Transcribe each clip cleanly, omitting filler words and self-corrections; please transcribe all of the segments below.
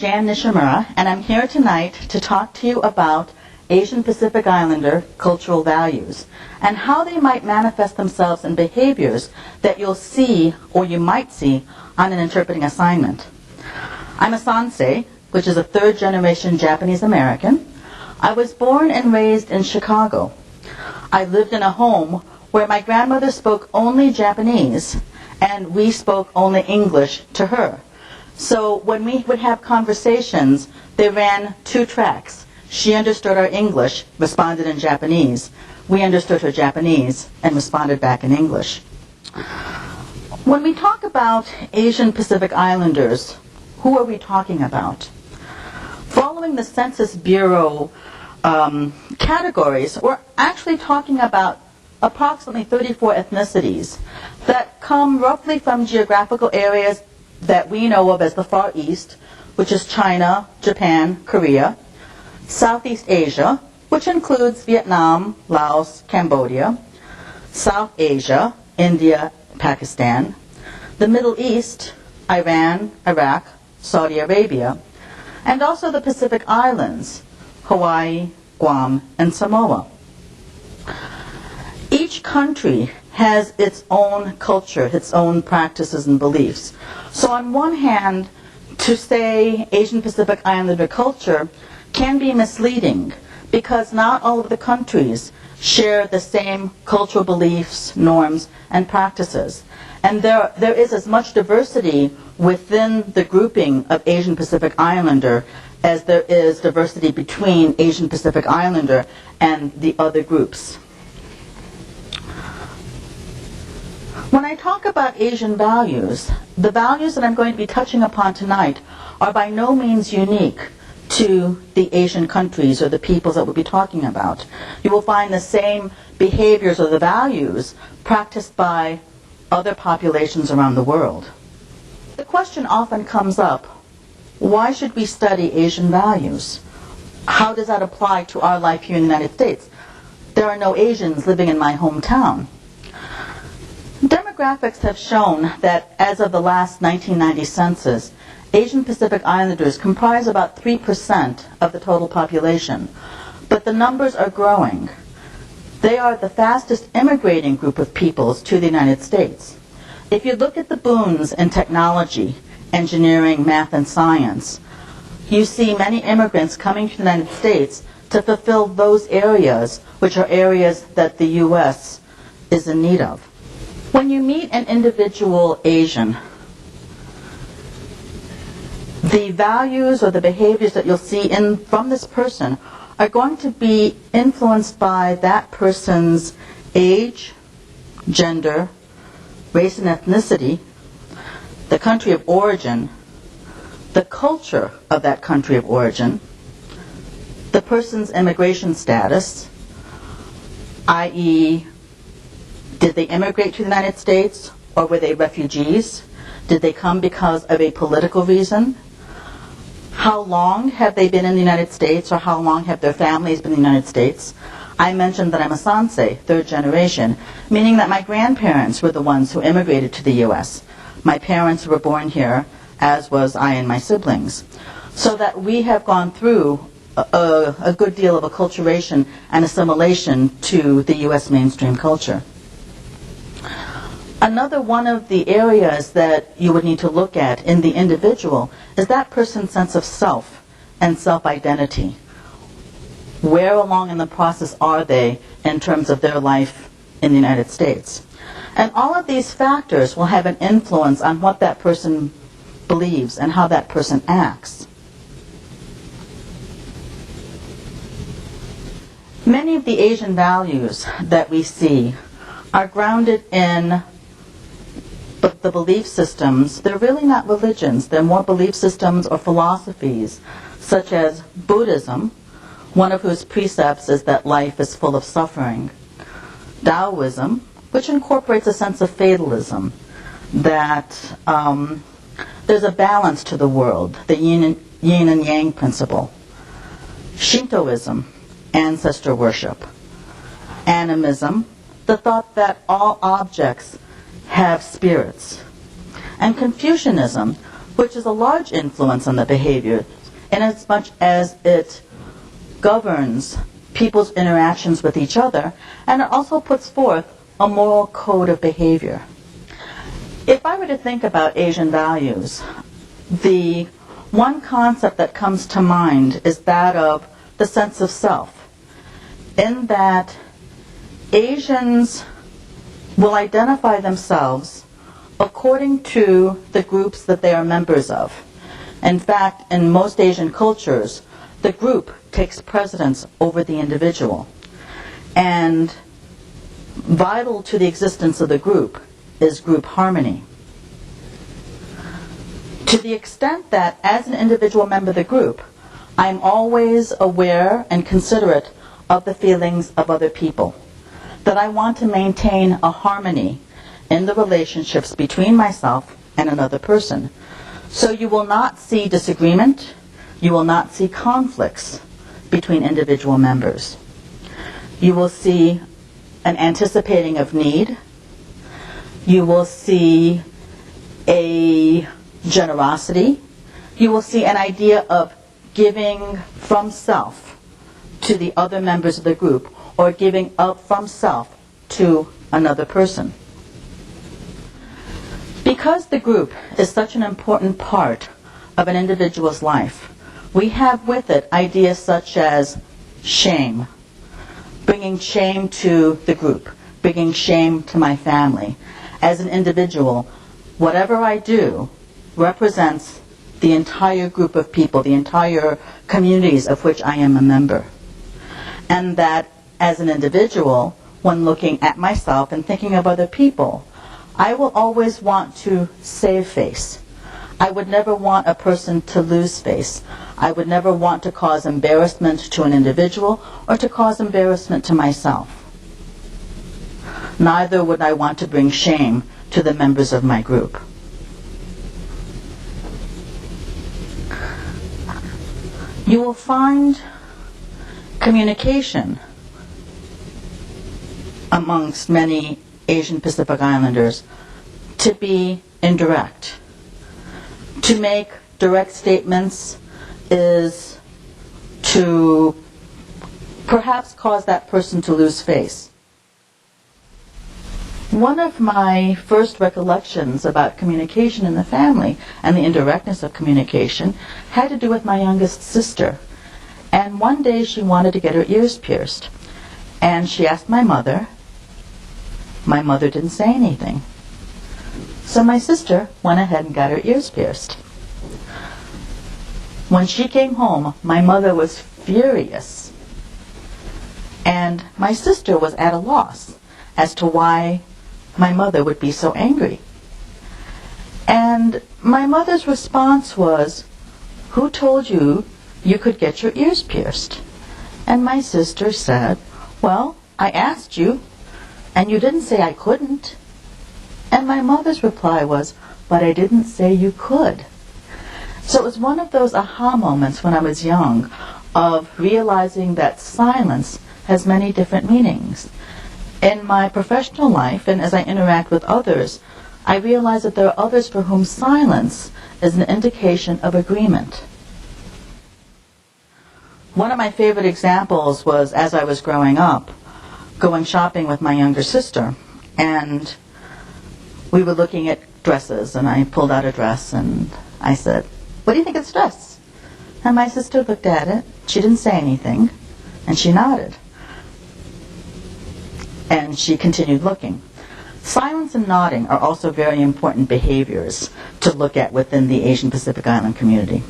Jan Nishimura, and I'm here tonight to talk to you about Asian Pacific Islander cultural values and how they might manifest themselves in behaviors that you'll see or you might see on an interpreting assignment. I'm a Sansei, which is a third-generation Japanese American. I was born and raised in Chicago. I lived in a home where my grandmother spoke only Japanese and we spoke only English to her. So when we would have conversations, they ran two tracks. She understood our English, responded in Japanese. We understood her Japanese and responded back in English. When we talk about Asian Pacific Islanders, who are we talking about? Following the Census Bureau categories, we're actually talking about approximately 34 ethnicities that come roughly from geographical areas that we know of as the Far East, which is China, Japan, Korea, Southeast Asia, which includes Vietnam, Laos, Cambodia, South Asia, India, Pakistan, the Middle East, Iran, Iraq, Saudi Arabia, and also the Pacific Islands, Hawaii, Guam, and Samoa. Each country has its own culture, its own practices and beliefs. So on one hand, to say Asian Pacific Islander culture can be misleading because not all of the countries share the same cultural beliefs, norms, and practices. And there is as much diversity within the grouping of Asian Pacific Islander as there is diversity between Asian Pacific Islander and the other groups. When I talk about Asian values, the values that I'm going to be touching upon tonight are by no means unique to the Asian countries or the peoples that we'll be talking about. You will find the same behaviors or the values practiced by other populations around the world. The question often comes up, why should we study Asian values? How does that apply to our life here in the United States? There are no Asians living in my hometown. Demographics have shown that as of the last 1990 census, Asian Pacific Islanders comprise about 3% of the total population, but the numbers are growing. They are the fastest immigrating group of peoples to the United States. If you look at the boons in technology, engineering, math, and science, you see many immigrants coming to the United States to fulfill those areas, which are areas that the U.S. is in need of. When you meet an individual Asian, the values or the behaviors that you'll see from this person are going to be influenced by that person's age, gender, race and ethnicity, the country of origin, the culture of that country of origin, the person's immigration status, i.e., did they immigrate to the United States or were they refugees? Did they come because of a political reason? How long have they been in the United States or how long have their families been in the United States? I mentioned that I'm a Sansei, third generation, meaning that my grandparents were the ones who immigrated to the U.S. My parents were born here, as was I and my siblings. So that we have gone through a good deal of acculturation and assimilation to the U.S. mainstream culture. Another one of the areas that you would need to look at in the individual is that person's sense of self and self-identity. Where along in the process are they in terms of their life in the United States? And all of these factors will have an influence on what that person believes and how that person acts. Many of the Asian values that we see are grounded in the belief systems. They're really not religions. They're more belief systems or philosophies, such as Buddhism, one of whose precepts is that life is full of suffering. Taoism, which incorporates a sense of fatalism, that there's a balance to the world, the yin and yang principle. Shintoism, ancestor worship. Animism, the thought that all objects have spirits. And Confucianism, which is a large influence on the behavior, inasmuch as it governs people's interactions with each other, and it also puts forth a moral code of behavior. If I were to think about Asian values, the one concept that comes to mind is that of the sense of self, in that Asians will identify themselves according to the groups that they are members of. In fact, in most Asian cultures, the group takes precedence over the individual. And vital to the existence of the group is group harmony. To the extent that as an individual member of the group, I'm always aware and considerate of the feelings of other people, that I want to maintain a harmony in the relationships between myself and another person. So you will not see disagreement, you will not see conflicts between individual members. You will see an anticipating of need. You will see a generosity. You will see an idea of giving from self to the other members of the group, or giving up from self to another person. Because the group is such an important part of an individual's life, we have with it ideas such as shame, bringing shame to the group, bringing shame to my family. As an individual, whatever I do represents the entire group of people, the entire communities of which I am a member. And that as an individual, when looking at myself and thinking of other people, I will always want to save face. I would never want a person to lose face. I would never want to cause embarrassment to an individual or to cause embarrassment to myself. Neither would I want to bring shame to the members of my group. You will find communication amongst many Asian Pacific Islanders to be indirect. To make direct statements is to perhaps cause that person to lose face. One of my first recollections about communication in the family and the indirectness of communication had to do with my youngest sister. And one day she wanted to get her ears pierced. And she asked my mother. My mother didn't say anything. So my sister went ahead and got her ears pierced. When she came home, my mother was furious. And my sister was at a loss as to why my mother would be so angry. And my mother's response was, "Who told you you could get your ears pierced?" And my sister said, "Well, I asked you, and you didn't say I couldn't." And my mother's reply was, "But I didn't say you could." So it was one of those aha moments when I was young of realizing that silence has many different meanings. In my professional life and as I interact with others, I realize that there are others for whom silence is an indication of agreement. One of my favorite examples was as I was growing up, going shopping with my younger sister, and we were looking at dresses, and I pulled out a dress and I said, "What do you think of this dress?" And my sister looked at it, she didn't say anything, and she nodded. And she continued looking. Silence and nodding are also very important behaviors to look at within the Asian Pacific Island community.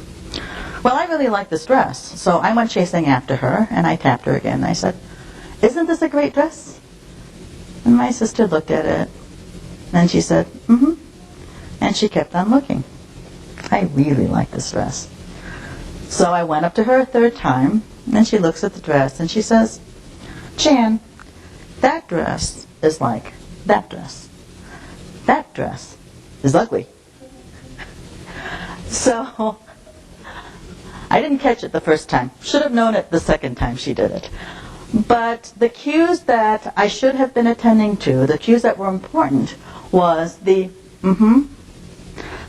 Well, I really like this dress, so I went chasing after her, and I tapped her again. I said, "Isn't this a great dress?" And my sister looked at it, and she said, "Mm-hmm." And she kept on looking. I really like this dress. So I went up to her a third time, and she looks at the dress, and she says, "Jan, that dress is like that dress. That dress is ugly." So I didn't catch it the first time. Should have known it the second time she did it. But the cues that I should have been attending to, the cues that were important, was the mm-hmm.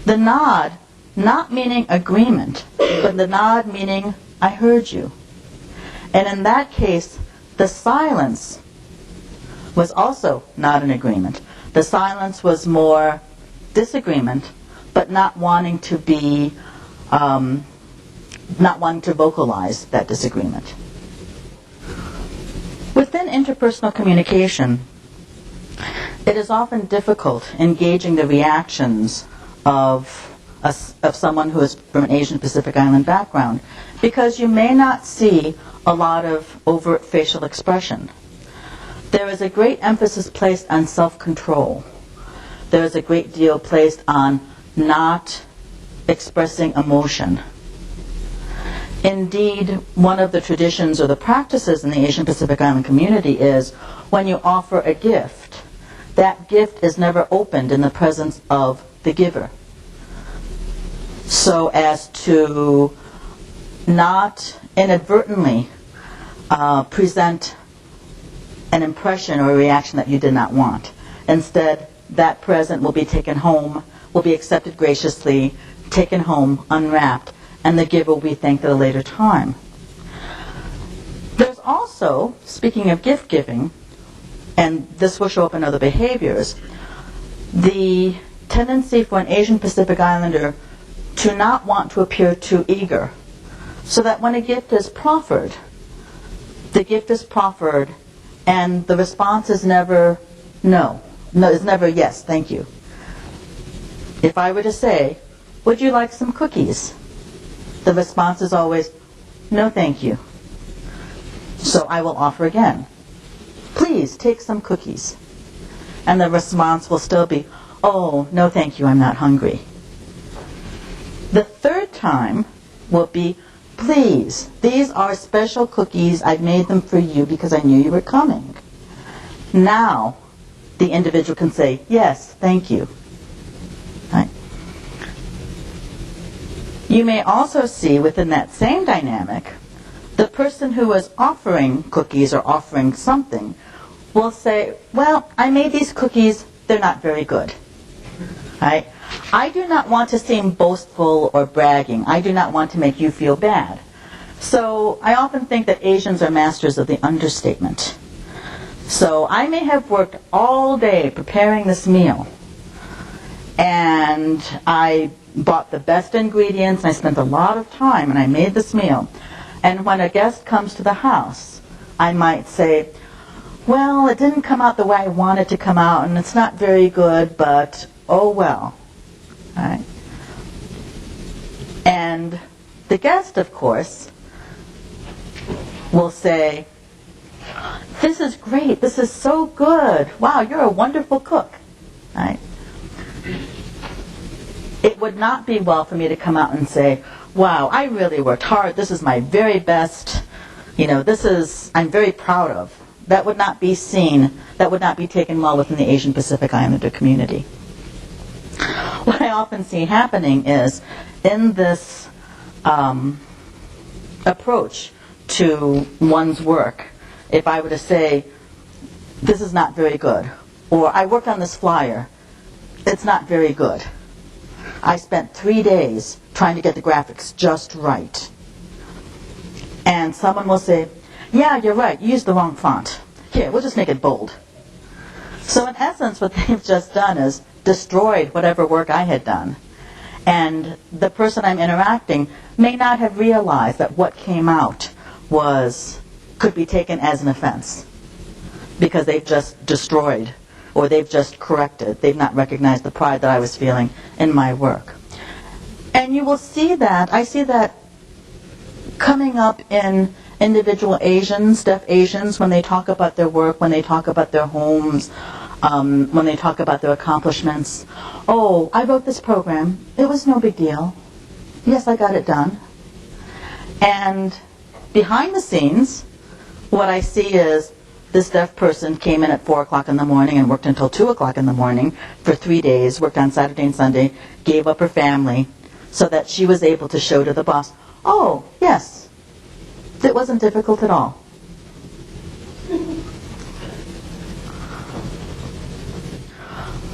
The nod not meaning agreement, but the nod meaning I heard you. And in that case, the silence was also not an agreement. The silence was more disagreement, but not wanting to be, not wanting to vocalize that disagreement. Within interpersonal communication, it is often difficult engaging the reactions of someone who is from an Asian Pacific Island background, because you may not see a lot of overt facial expression. There is a great emphasis placed on self-control. There is a great deal placed on not expressing emotion. Indeed, one of the traditions or the practices in the Asian Pacific Island community is when you offer a gift, that gift is never opened in the presence of the giver, so as to not inadvertently present an impression or a reaction that you did not want. Instead, that present will be taken home, will be accepted graciously, taken home, unwrapped, and the giver will be thanked at a later time. There's also, speaking of gift giving, and this will show up in other behaviors, the tendency for an Asian Pacific Islander to not want to appear too eager, so that when a gift is proffered, the gift is proffered and the response is never no. No, it's never yes, thank you. If I were to say, would you like some cookies? The response is always, no thank you. So I will offer again, please take some cookies. And the response will still be, oh, no thank you, I'm not hungry. The third time will be, please, these are special cookies. I've made them for you because I knew you were coming. Now, the individual can say, yes, thank you. Right? You may also see within that same dynamic, the person who is offering cookies or offering something will say, well, I made these cookies, they're not very good. Right? I do not want to seem boastful or bragging. I do not want to make you feel bad. So I often think that Asians are masters of the understatement. So I may have worked all day preparing this meal, and I bought the best ingredients, and I spent a lot of time, and I made this meal. And when a guest comes to the house, I might say, well, it didn't come out the way I wanted it to come out, and it's not very good, but oh well. Right? And the guest, of course, will say, this is great, this is so good, wow, you're a wonderful cook. Right? It would not be well for me to come out and say, wow, I really worked hard, this is my very best, I'm very proud of. That would not be seen, that would not be taken well within the Asian Pacific Islander community. What I often see happening is, in this approach to one's work, if I were to say, this is not very good, or I worked on this flyer, it's not very good. I spent 3 days trying to get the graphics just right. And someone will say, yeah, you're right, you used the wrong font. Here, we'll just make it bold. So in essence, what they've just done is destroyed whatever work I had done. And the person I'm interacting may not have realized that what came out could be taken as an offense, because they've just destroyed, or they've just corrected. They've not recognized the pride that I was feeling in my work. And you will see that, I see that coming up in individual Asians, deaf Asians, when they talk about their work, when they talk about their homes, when they talk about their accomplishments. Oh, I wrote this program. It was no big deal. Yes, I got it done. And behind the scenes, what I see is this deaf person came in at 4 o'clock in the morning and worked until 2 o'clock in the morning for 3 days, worked on Saturday and Sunday, gave up her family so that she was able to show to the boss, oh, yes, it wasn't difficult at all.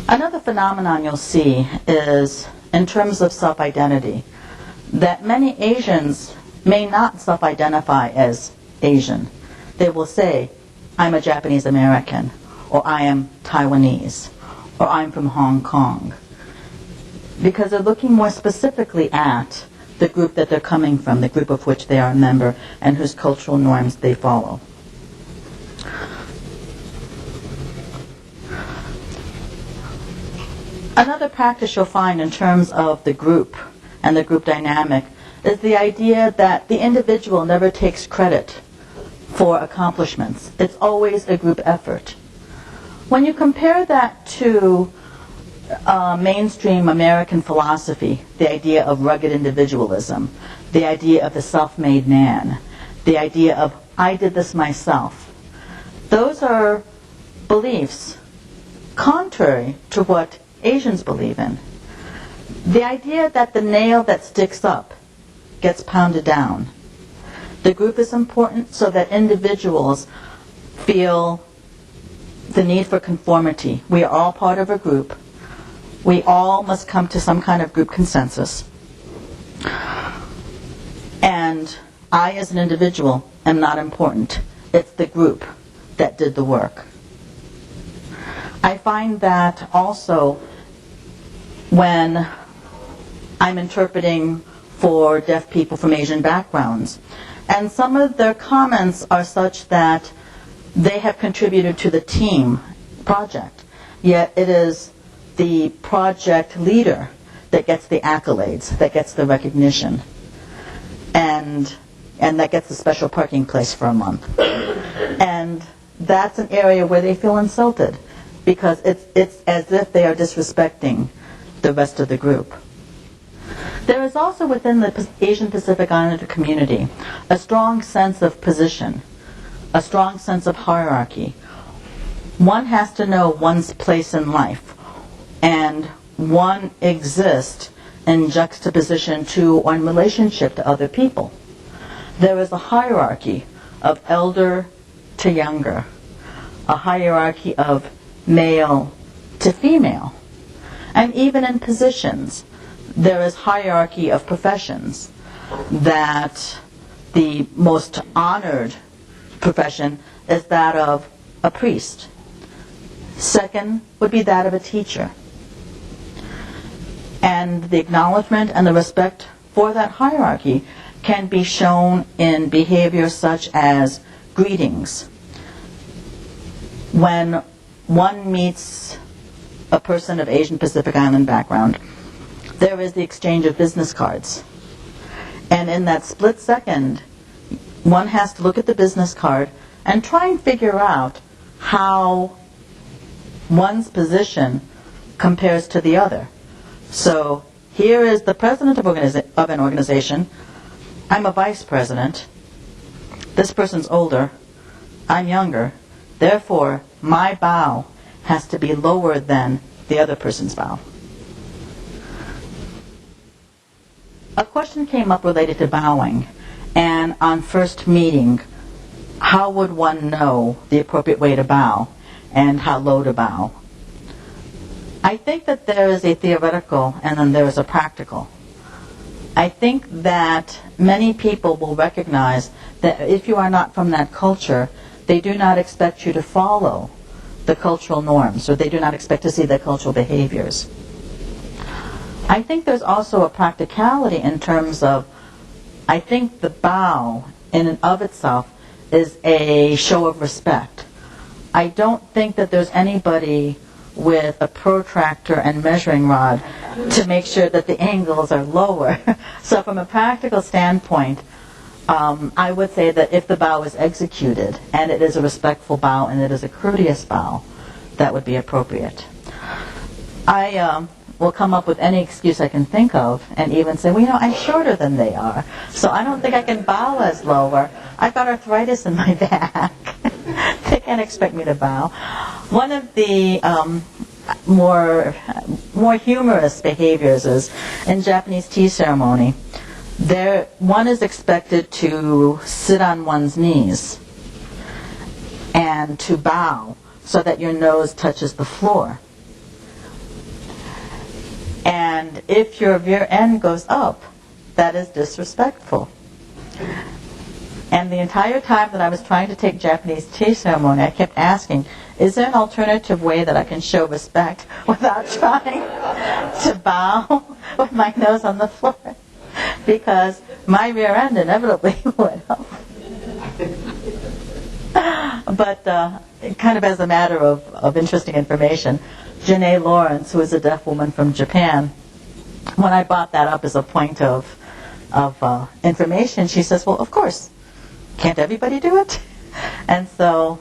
Another phenomenon you'll see is in terms of self-identity, that many Asians may not self-identify as Asian. They will say, I'm a Japanese American, or I am Taiwanese, or I'm from Hong Kong, because they're looking more specifically at the group that they're coming from, the group of which they are a member, and whose cultural norms they follow. Another practice you'll find in terms of the group and the group dynamic is the idea that the individual never takes credit for accomplishments. It's always a group effort. When you compare that to mainstream American philosophy, the idea of rugged individualism, the idea of the self-made man, the idea of I did this myself, those are beliefs contrary to what Asians believe in. The idea that the nail that sticks up gets pounded down. The group is important so that individuals feel the need for conformity. We are all part of a group. We all must come to some kind of group consensus. And I, as an individual, am not important. It's the group that did the work. I find that also when I'm interpreting for deaf people from Asian backgrounds. And some of their comments are such that they have contributed to the team project, yet it is the project leader that gets the accolades, that gets the recognition, and that gets the special parking place for a month. And that's an area where they feel insulted, because it's as if they are disrespecting the rest of the group. There is also within the Asian Pacific Islander community a strong sense of position, a strong sense of hierarchy. One has to know one's place in life, and one exists in juxtaposition to or in relationship to other people. There is a hierarchy of elder to younger, a hierarchy of male to female. And even in positions, there is hierarchy of professions, that the most honored profession is that of a priest. Second would be that of a teacher. And the acknowledgement and the respect for that hierarchy can be shown in behavior such as greetings. When one meets a person of Asian Pacific Island background, there is the exchange of business cards. And in that split second, one has to look at the business card and try and figure out how one's position compares to the other. So here is the president of an organization. I'm a vice president. This person's older. I'm younger. Therefore, my bow has to be lower than the other person's bow. A question came up related to bowing, and on first meeting, how would one know the appropriate way to bow and how low to bow? I think that there is a theoretical and then there is a practical. I think that many people will recognize that if you are not from that culture, they do not expect you to follow the cultural norms, or they do not expect to see the cultural behaviors. I think there's also a practicality in terms of, I think the bow in and of itself is a show of respect. I don't think that there's anybody with a protractor and measuring rod to make sure that the angles are lower. So from a practical standpoint, I would say that if the bow is executed, and it is a respectful bow and it is a courteous bow, that would be appropriate. I will come up with any excuse I can think of and even say, well, I'm shorter than they are, so I don't think I can bow as lower. I've got arthritis in my back. They can't expect me to bow. One of the more humorous behaviors is in Japanese tea ceremony. One is expected to sit on one's knees and to bow so that your nose touches the floor. And And if your rear end goes up, that is disrespectful. And the entire time that I was trying to take Japanese tea ceremony, I kept asking, is there an alternative way that I can show respect without trying to bow with my nose on the floor? Because my rear end inevitably would up. But kind of as a matter of interesting information, Janae Lawrence, who is a deaf woman from Japan, when I brought that up as a point of information, she says, well, of course, can't everybody do it? And so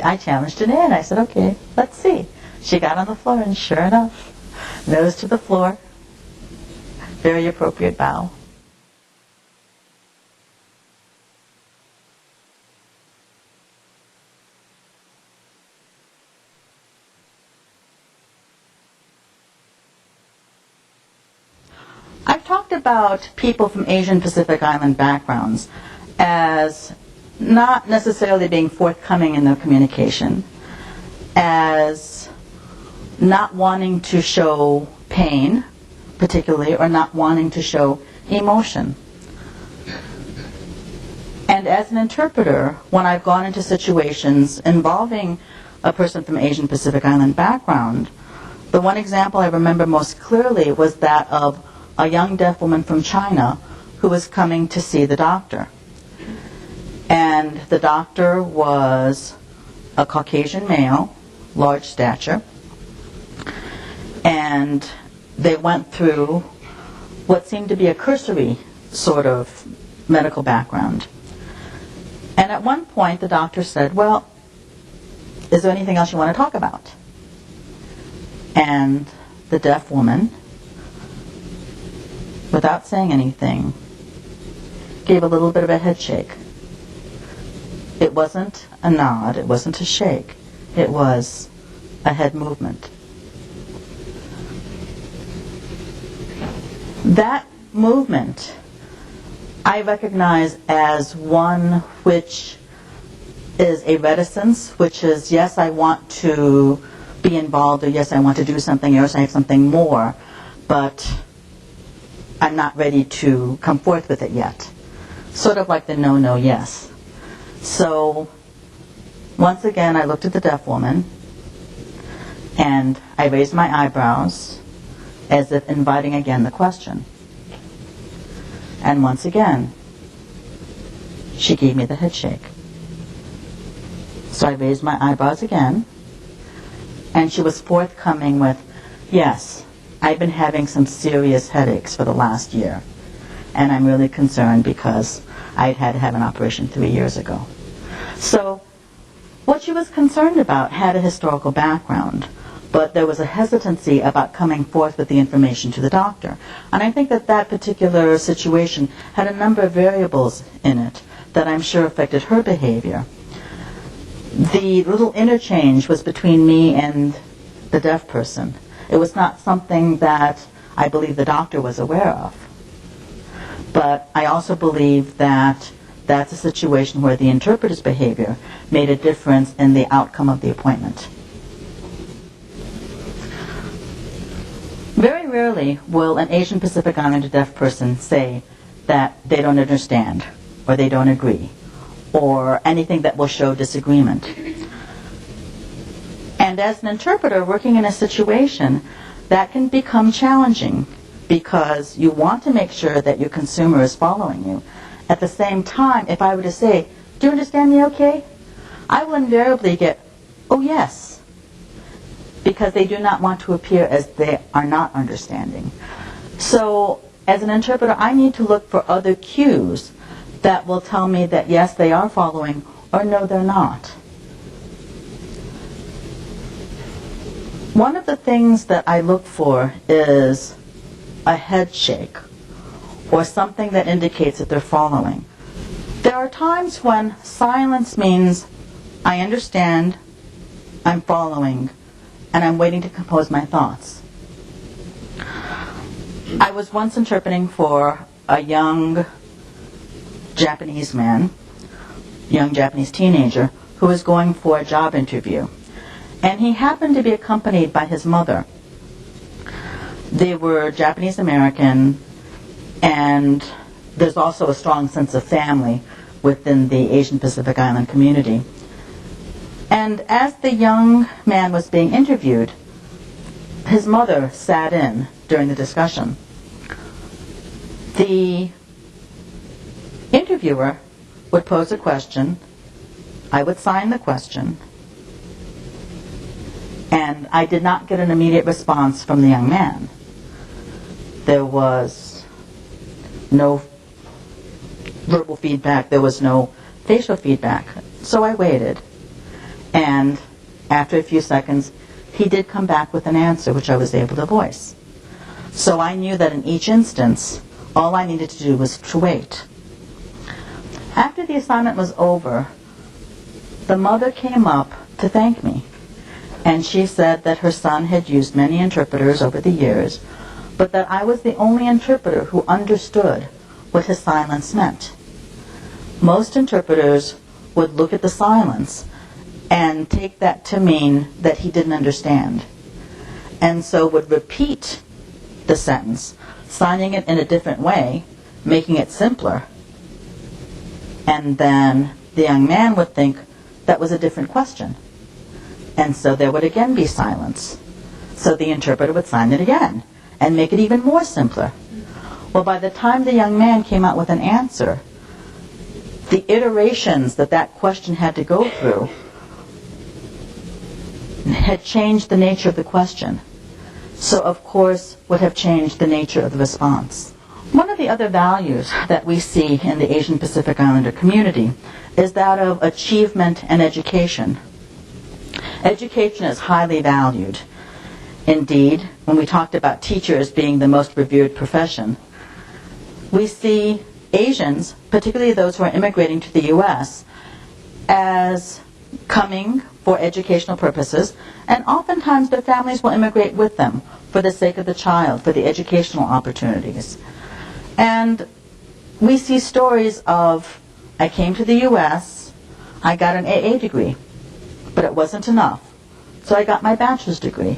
I challenged Janae, and I said, okay, let's see. She got on the floor, and sure enough, nose to the floor, very appropriate bow. I've talked about people from Asian Pacific Island backgrounds as not necessarily being forthcoming in their communication, as not wanting to show pain, particularly, or not wanting to show emotion. And as an interpreter, when I've gone into situations involving a person from Asian Pacific Island background, the one example I remember most clearly was that of a young deaf woman from China who was coming to see the doctor. And the doctor was a Caucasian male, large stature, and they went through what seemed to be a cursory sort of medical background. And at one point the doctor said, well, is there anything else you want to talk about? And the deaf woman, without saying anything, gave a little bit of a head shake. It wasn't a nod, it wasn't a shake, it was a head movement. That movement I recognize as one which is a reticence, which is, yes, I want to be involved, or yes, I want to do something, or yes, I have something more, but I'm not ready to come forth with it yet. Sort of like the no, no, yes. So, once again, I looked at the deaf woman, and I raised my eyebrows, as if inviting again the question. And once again, she gave me the head shake. So I raised my eyebrows again, and she was forthcoming with, yes, I've been having some serious headaches for the last year, and I'm really concerned because I'd had to have an operation 3 years ago. So what she was concerned about had a historical background, but there was a hesitancy about coming forth with the information to the doctor. And I think that that particular situation had a number of variables in it that I'm sure affected her behavior. The little interchange was between me and the deaf person. It was not something that I believe the doctor was aware of. But I also believe that that's a situation where the interpreter's behavior made a difference in the outcome of the appointment. Very rarely will an Asian Pacific Islander deaf person say that they don't understand, or they don't agree, or anything that will show disagreement. And as an interpreter working in a situation, that can become challenging because you want to make sure that your consumer is following you. At the same time, if I were to say, do you understand me okay? I will invariably get, oh yes, because they do not want to appear as they are not understanding. So as an interpreter, I need to look for other cues that will tell me that yes, they are following, or no, they're not. One of the things that I look for is a head shake, or something that indicates that they're following. There are times when silence means I understand, I'm following, and I'm waiting to compose my thoughts. I was once interpreting for a young Japanese man, young Japanese teenager, who was going for a job interview. And he happened to be accompanied by his mother. They were Japanese American, and there's also a strong sense of family within the Asian Pacific Island community. And as the young man was being interviewed, his mother sat in during the discussion. The interviewer would pose a question, I would sign the question, and I did not get an immediate response from the young man. There was no verbal feedback, there was no facial feedback, so I waited. And after a few seconds, he did come back with an answer which I was able to voice. So I knew that in each instance, all I needed to do was to wait. After the assignment was over, the mother came up to thank me. And she said that her son had used many interpreters over the years, but that I was the only interpreter who understood what his silence meant. Most interpreters would look at the silence and take that to mean that he didn't understand, and so would repeat the sentence, signing it in a different way, making it simpler, and then the young man would think that was a different question, and so there would again be silence. So the interpreter would sign it again and make it even more simpler. Well, by the time the young man came out with an answer, the iterations that that question had to go through had changed the nature of the question. So, of course, would have changed the nature of the response. One of the other values that we see in the Asian Pacific Islander community is that of achievement and education. Education is highly valued. Indeed, when we talked about teachers being the most revered profession, we see Asians, particularly those who are immigrating to the U.S., as coming for educational purposes, and oftentimes their families will immigrate with them for the sake of the child, for the educational opportunities. And we see stories of, I came to the U.S., I got an AA degree, but it wasn't enough. So I got my bachelor's degree,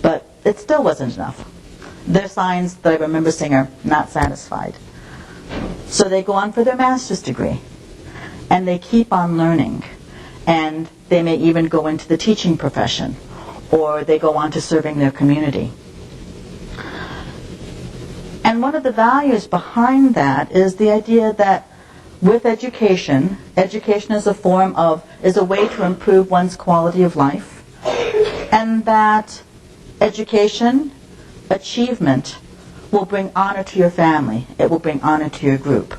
but it still wasn't enough. Their signs that I remember seeing are not satisfied. So they go on for their master's degree, and they keep on learning, and they may even go into the teaching profession, or they go on to serving their community. And one of the values behind that is the idea that with education, education is a way to improve one's quality of life, and that education, achievement, will bring honor to your family. It will bring honor to your group.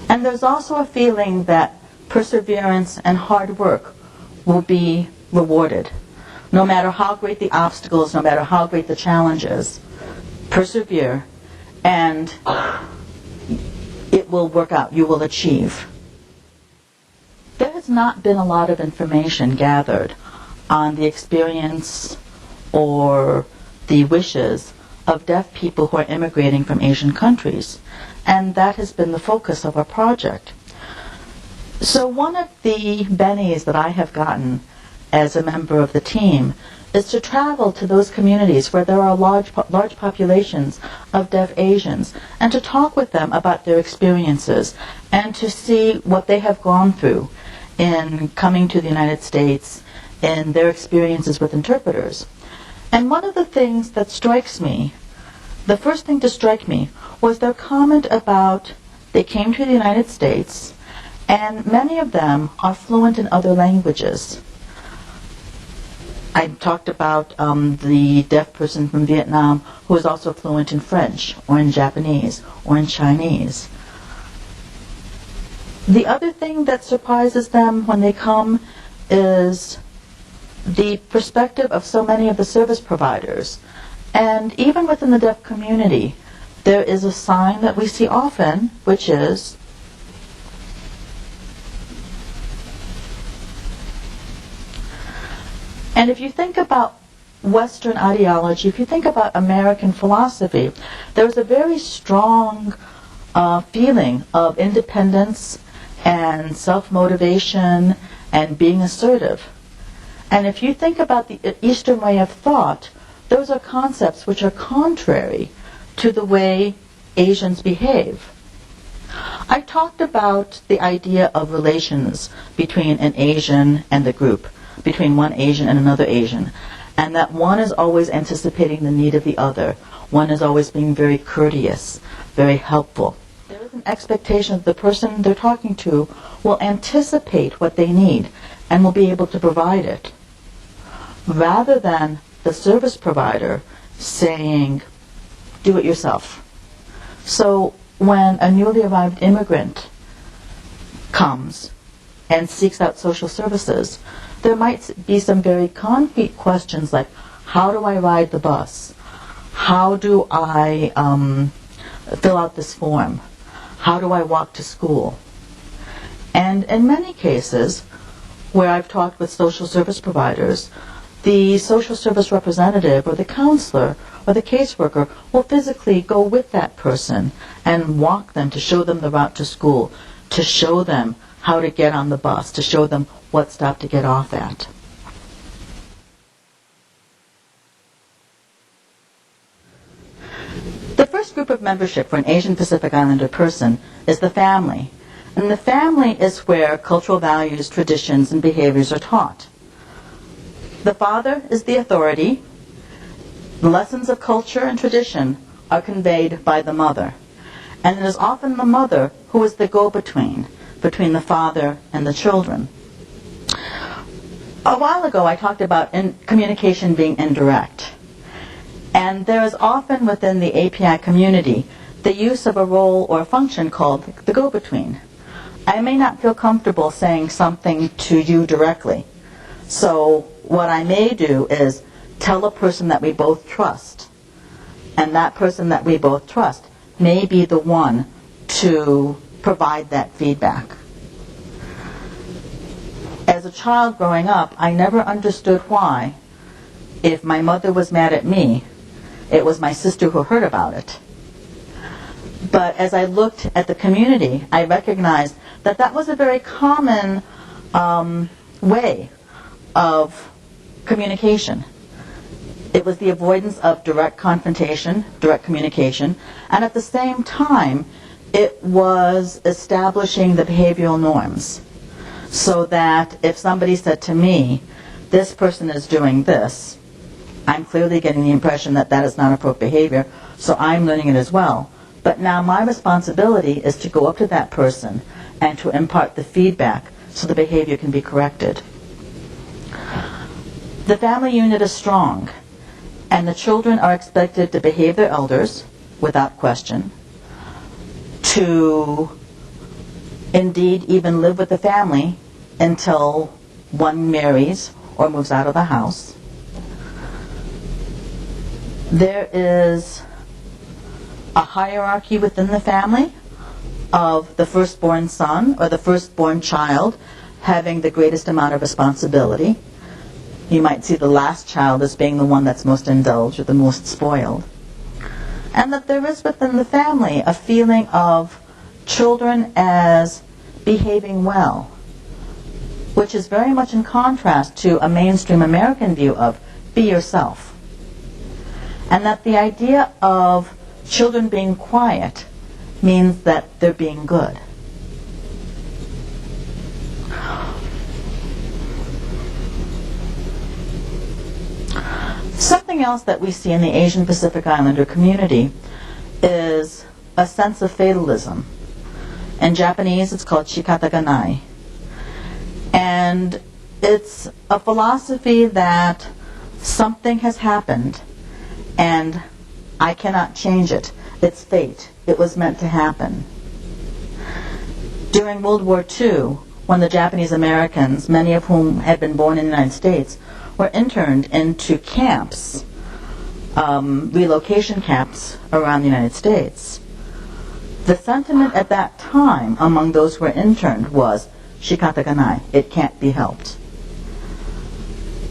And there's also a feeling that perseverance and hard work will be rewarded. No matter how great the obstacles, no matter how great the challenges, persevere and it will work out. You will achieve. There has not been a lot of information gathered on the experience or the wishes of deaf people who are immigrating from Asian countries, and that has been the focus of our project. So one of the bennies that I have gotten as a member of the team is to travel to those communities where there are large populations of deaf Asians and to talk with them about their experiences and to see what they have gone through in coming to the United States and their experiences with interpreters. And one of the things that strikes me, the first thing to strike me, was their comment about they came to the United States and many of them are fluent in other languages. I talked about the deaf person from Vietnam who is also fluent in French or in Japanese or in Chinese. The other thing that surprises them when they come is the perspective of so many of the service providers. And even within the deaf community, there is a sign that we see often, which is and if you think about Western ideology, if you think about American philosophy, there's a very strong feeling of independence and self-motivation and being assertive. And if you think about the Eastern way of thought, those are concepts which are contrary to the way Asians behave. I talked about the idea of relations between an Asian and the group, between one Asian and another Asian, and that one is always anticipating the need of the other. One is always being very courteous, very helpful. There is an expectation that the person they're talking to will anticipate what they need and will be able to provide it, rather than the service provider saying, do it yourself. So when a newly arrived immigrant comes and seeks out social services, there might be some very concrete questions like, how do I ride the bus? How do I fill out this form? How do I walk to school? And in many cases, where I've talked with social service providers, the social service representative or the counselor or the caseworker will physically go with that person and walk them to show them the route to school, to show them how to get on the bus, to show them what stop to get off at. The first group of membership for an Asian Pacific Islander person is the family. And the family is where cultural values, traditions, and behaviors are taught. The father is the authority. The lessons of culture and tradition are conveyed by the mother. And it is often the mother who is the go-between between the father and the children. A while ago I talked about communication being indirect. And there is often within the API community the use of a role or a function called the go-between. I may not feel comfortable saying something to you directly. So what I may do is tell a person that we both trust. And that person that we both trust may be the one to provide that feedback. As a child growing up, I never understood why, if my mother was mad at me, it was my sister who heard about it. But as I looked at the community, I recognized that that was a very common way of communication. It was the avoidance of direct confrontation, direct communication, and at the same time, it was establishing the behavioral norms. So that if somebody said to me, this person is doing this, I'm clearly getting the impression that that is not appropriate behavior, so I'm learning it as well. But now my responsibility is to go up to that person and to impart the feedback so the behavior can be corrected. The family unit is strong, and the children are expected to behave their elders without question, to indeed even live with the family until one marries or moves out of the house. There is a hierarchy within the family of the firstborn son or the firstborn child having the greatest amount of responsibility. You might see the last child as being the one that's most indulged or the most spoiled. And that there is within the family a feeling of children as behaving well, which is very much in contrast to a mainstream American view of be yourself. And that the idea of children being quiet means that they're being good. Something else that we see in the Asian Pacific Islander community is a sense of fatalism. In Japanese, it's called shikataganai. And it's a philosophy that something has happened and I cannot change it. It's fate. It was meant to happen. During World War II, when the Japanese Americans, many of whom had been born in the United States, were interned into camps, relocation camps around the United States, the sentiment at that time among those who were interned was shikataganai, it can't be helped.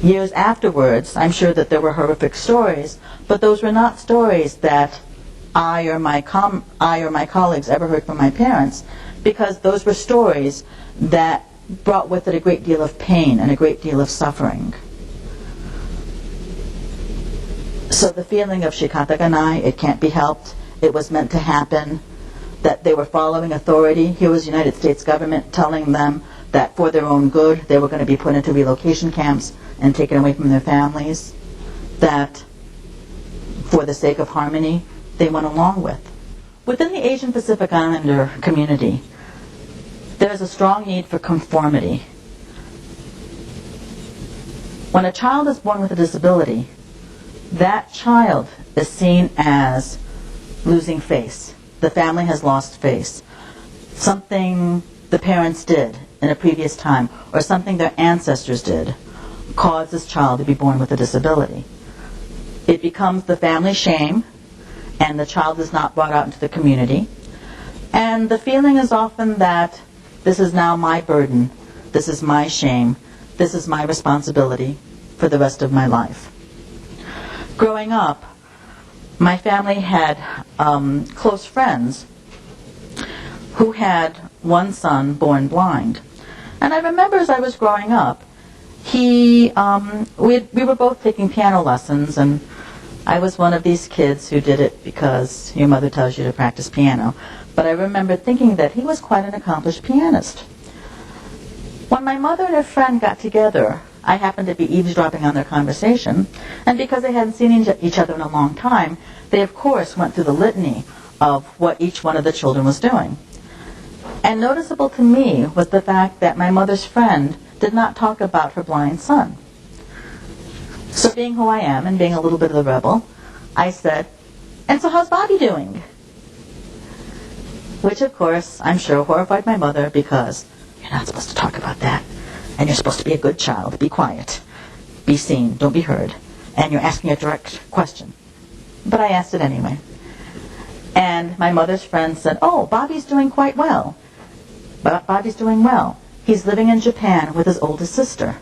Years afterwards, I'm sure that there were horrific stories, but those were not stories that I or my colleagues ever heard from my parents, because those were stories that brought with it a great deal of pain and a great deal of suffering. So the feeling of shikataganai, it can't be helped, it was meant to happen, that they were following authority. Here was the United States government telling them that for their own good they were going to be put into relocation camps and taken away from their families, that for the sake of harmony they went along with. Within the Asian Pacific Islander community, there is a strong need for conformity. When a child is born with a disability, that child is seen as losing face. The family has lost face. Something the parents did in a previous time, or something their ancestors did, caused this child to be born with a disability. It becomes the family shame, and the child is not brought out into the community. And the feeling is often that this is now my burden, this is my shame, this is my responsibility for the rest of my life. Growing up, my family had close friends who had one son born blind. And I remember as I was growing up, we were both taking piano lessons, and I was one of these kids who did it because your mother tells you to practice piano. But I remember thinking that he was quite an accomplished pianist. When my mother and her friend got together, I happened to be eavesdropping on their conversation, and because they hadn't seen each other in a long time, they of course went through the litany of what each one of the children was doing. And noticeable to me was the fact that my mother's friend did not talk about her blind son. So being who I am and being a little bit of a rebel, I said, "And so how's Bobby doing?" Which of course, I'm sure horrified my mother, because you're not supposed to talk about that. And you're supposed to be a good child, be quiet, be seen, don't be heard. And you're asking a direct question. But I asked it anyway. And my mother's friend said, "Oh, Bobby's doing quite well. But Bobby's doing well. He's living in Japan with his oldest sister.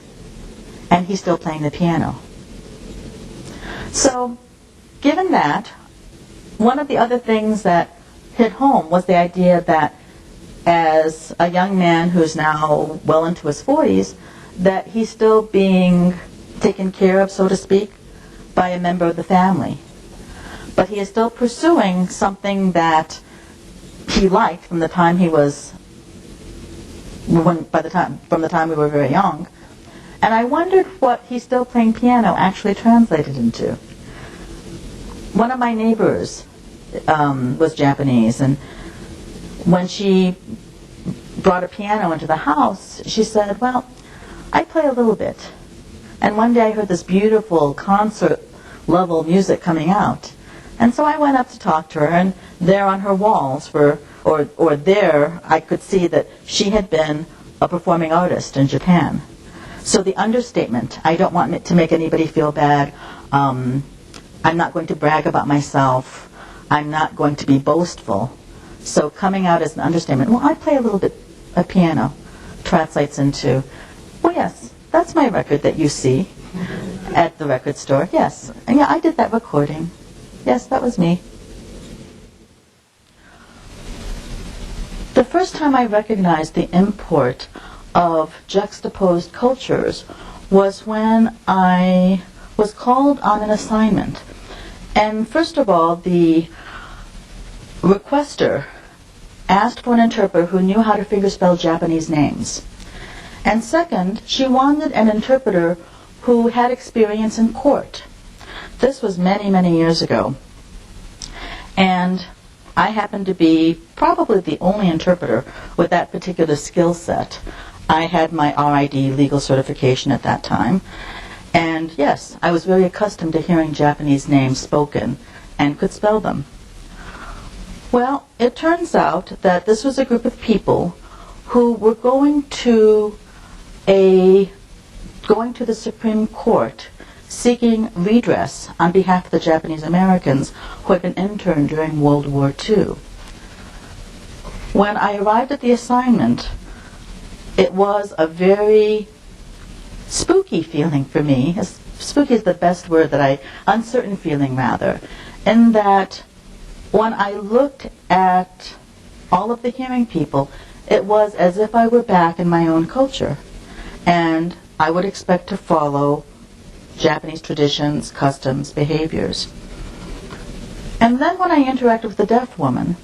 And he's still playing the piano." So, given that, one of the other things that hit home was the idea that as a young man who's now well into his 40s, that he's still being taken care of, so to speak, by a member of the family. But he is still pursuing something that he liked from the time he was, from the time we were very young. And I wondered what he's still playing piano actually translated into. One of my neighbors was Japanese, and when she brought a piano into the house, she said, "Well, I play a little bit." And one day I heard this beautiful concert-level music coming out. And so I went up to talk to her, and there on her walls there I could see that she had been a performing artist in Japan. So the understatement, I don't want to make anybody feel bad. I'm not going to brag about myself. I'm not going to be boastful. So coming out as an understatement, "Well, I play a little bit of piano," translates into, "Well, yes, that's my record that you see at the record store. Yes, and yeah, I did that recording. Yes, that was me." The first time I recognized the import of juxtaposed cultures was when I was called on an assignment. And first of all, the requester asked for an interpreter who knew how to fingerspell Japanese names. And second, she wanted an interpreter who had experience in court. This was many, many years ago. And I happened to be probably the only interpreter with that particular skill set. I had my RID legal certification at that time. And yes, I was very accustomed to hearing Japanese names spoken and could spell them. Well, it turns out that this was a group of people who were going to the Supreme Court seeking redress on behalf of the Japanese Americans who had been interned during World War II. When I arrived at the assignment, it was a very spooky feeling for me. Spooky is the best word uncertain feeling rather, in that when I looked at all of the hearing people, it was as if I were back in my own culture, and I would expect to follow Japanese traditions, customs, behaviors. And then when I interacted with the deaf woman,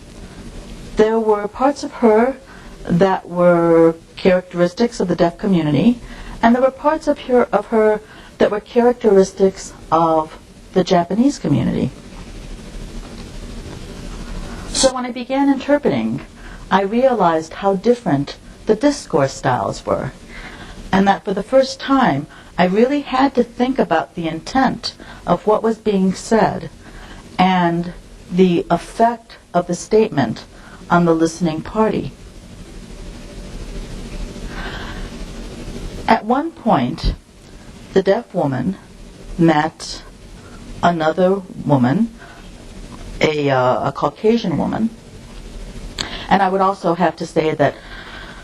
there were parts of her that were characteristics of the deaf community, and there were parts of her that were characteristics of the Japanese community. So when I began interpreting, I realized how different the discourse styles were, and that for the first time, I really had to think about the intent of what was being said and the effect of the statement on the listening party. At one point, the deaf woman met another woman, a Caucasian woman, and I would also have to say that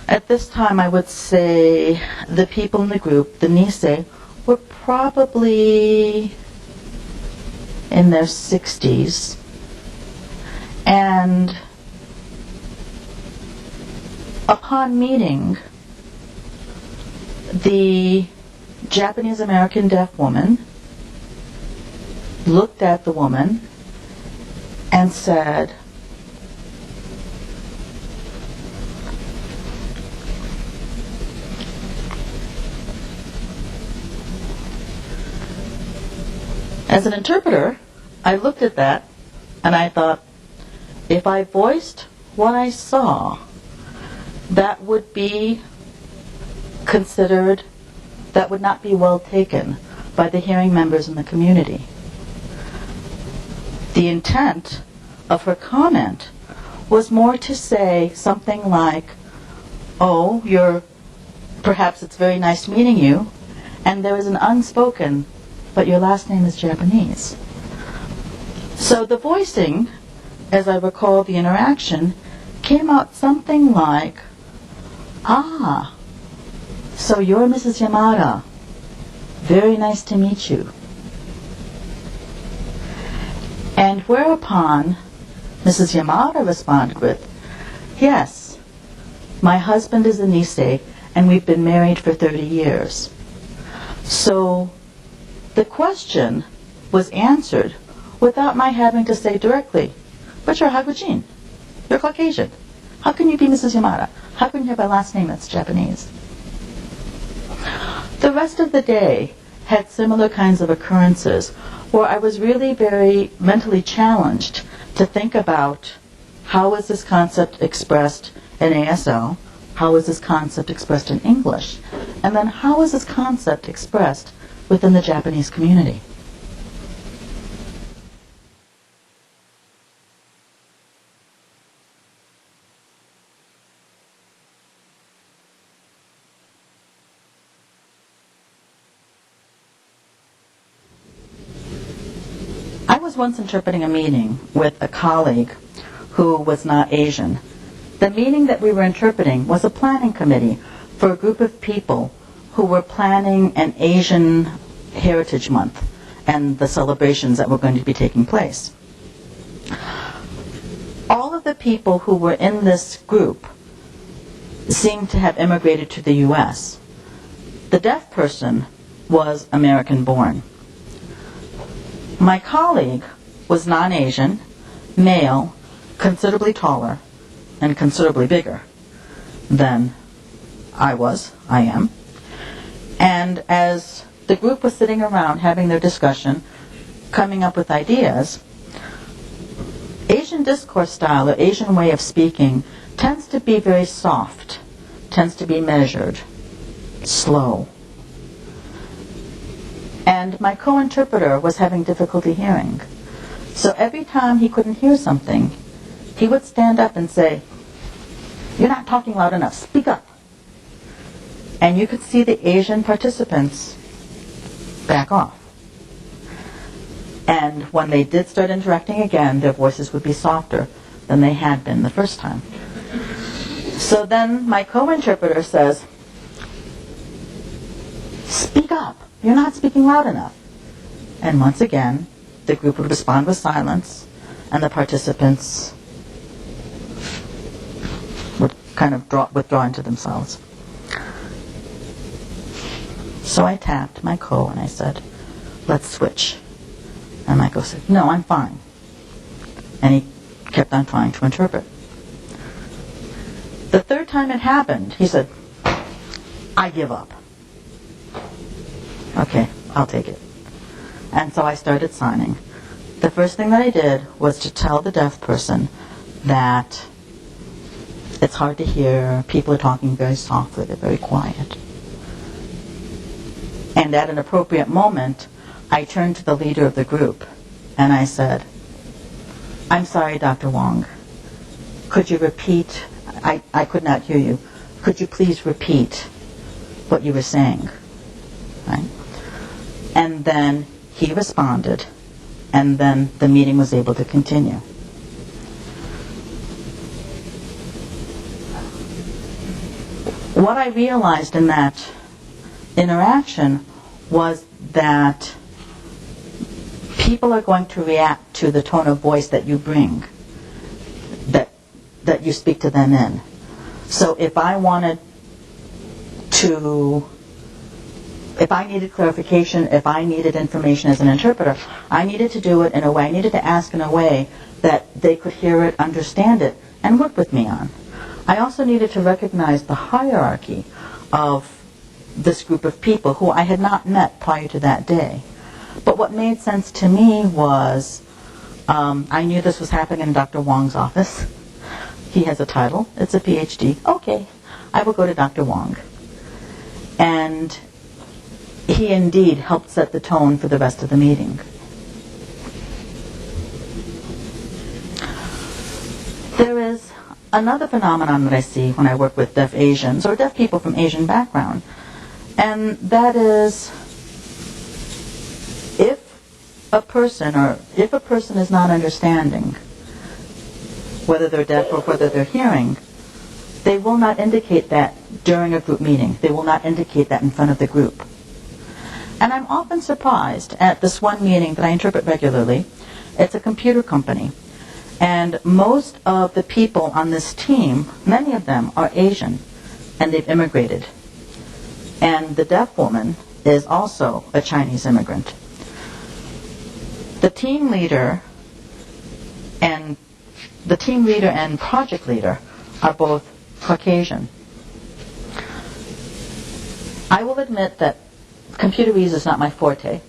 at this time I would say the people in the group, the Nisei, were probably in their 60s, and upon meeting the Japanese American deaf woman, looked at the woman and said, as an interpreter, I looked at that and I thought, if I voiced what I saw, that would be considered, that would not be well taken by the hearing members in the community. The intent of her comment was more to say something like, oh, perhaps it's very nice meeting you, and there is an unspoken, but your last name is Japanese. So the voicing, as I recall the interaction, came out something like, ah, so you're Mrs. Yamada. Very nice to meet you. And whereupon Mrs. Yamada responded with, yes, my husband is a Nisei, and we've been married for 30 years. So the question was answered without my having to say directly, but you're Hagujin. You're Caucasian. How can you be Mrs. Yamada? How can you have a last name that's Japanese? The rest of the day had similar kinds of occurrences where I was really very mentally challenged to think about how is this concept expressed in ASL, how is this concept expressed in English, and then how is this concept expressed within the Japanese community. I was once interpreting a meeting with a colleague who was not Asian. The meeting that we were interpreting was a planning committee for a group of people who were planning an Asian Heritage Month and the celebrations that were going to be taking place. All of the people who were in this group seemed to have immigrated to the U.S. The deaf person was American-born. My colleague was non-Asian, male, considerably taller, and considerably bigger than I am. And as the group was sitting around having their discussion, coming up with ideas, Asian discourse style or Asian way of speaking tends to be very soft, tends to be measured, slow. And my co-interpreter was having difficulty hearing. So every time he couldn't hear something, he would stand up and say, "You're not talking loud enough, speak up." And you could see the Asian participants back off. And when they did start interacting again, their voices would be softer than they had been the first time. So then my co-interpreter says, "Speak up. You're not speaking loud enough." And once again, the group would respond with silence, and the participants would kind of withdraw into themselves. So I tapped my co and I said, let's switch. And Michael said, no, I'm fine. And he kept on trying to interpret. The third time it happened, he said, I give up. Okay, I'll take it. And so I started signing. The first thing that I did was to tell the deaf person that it's hard to hear, people are talking very softly, they're very quiet. And at an appropriate moment, I turned to the leader of the group and I said, I'm sorry, Dr. Wong. Could you repeat? I could not hear you. Could you please repeat what you were saying? Right? And then he responded, and then the meeting was able to continue. What I realized in that interaction was that people are going to react to the tone of voice that you bring, that you speak to them in. So if I needed clarification, if I needed information as an interpreter, I needed to do it in a way, I needed to ask in a way that they could hear it, understand it, and work with me on. I also needed to recognize the hierarchy of this group of people who I had not met prior to that day. But what made sense to me was, I knew this was happening in Dr. Wong's office. He has a title, it's a PhD. Okay, I will go to Dr. Wong. And he indeed helped set the tone for the rest of the meeting. There is another phenomenon that I see when I work with deaf Asians, or deaf people from Asian background, and that is if a person is not understanding, whether they're deaf or whether they're hearing, they will not indicate that during a group meeting. They will not indicate that in front of the group. And I'm often surprised at this one meeting that I interpret regularly. It's a computer company. And most of the people on this team, many of them are Asian, and they've immigrated. And the deaf woman is also a Chinese immigrant. The team leader and project leader are both Caucasian. I will admit that computerese is not my forte.